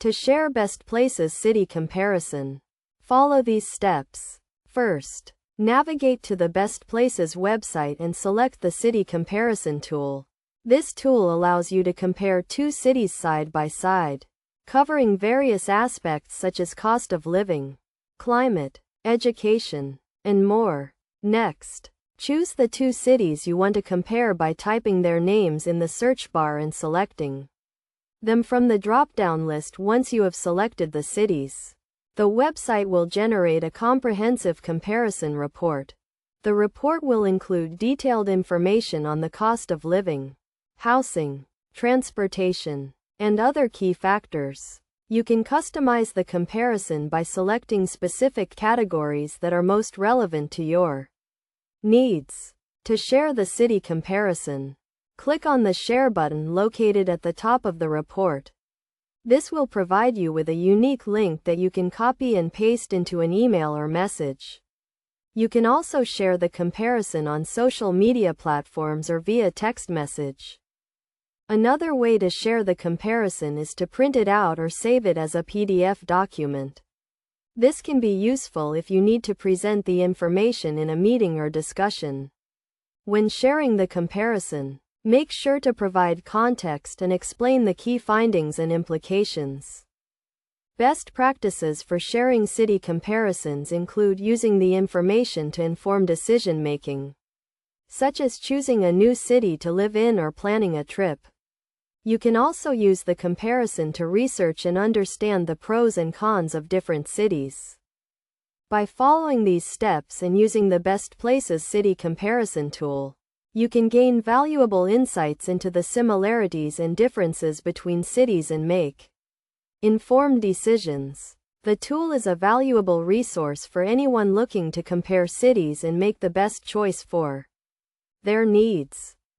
To share best places city comparison. Follow these steps. First, navigate to the Best Places website and select the City Comparison tool. This tool allows you to compare two cities side by side, covering various aspects such as cost of living, climate, education, and more. Next, choose the two cities you want to compare by typing their names in the search bar and selecting them from the drop-down list. Once you have selected the cities, the website will generate a comprehensive comparison report. The report will include detailed information on the cost of living, housing, transportation, and other key factors. You can customize the comparison by selecting specific categories that are most relevant to your needs. To share the city comparison, click on the Share button located at the top of the report. This will provide you with a unique link that you can copy and paste into an email or message. You can also share the comparison on social media platforms or via text message. Another way to share the comparison is to print it out or save it as a PDF document. This can be useful if you need to present the information in a meeting or discussion. When sharing the comparison, make sure to provide context and explain the key findings and implications. Best practices for sharing city comparisons include using the information to inform decision-making, such as choosing a new city to live in or planning a trip. You can also use the comparison to research and understand the pros and cons of different cities. By following these steps and using the Best Places City Comparison tool, you can gain valuable insights into the similarities and differences between cities and make informed decisions. The tool is a valuable resource for anyone looking to compare cities and make the best choice for their needs.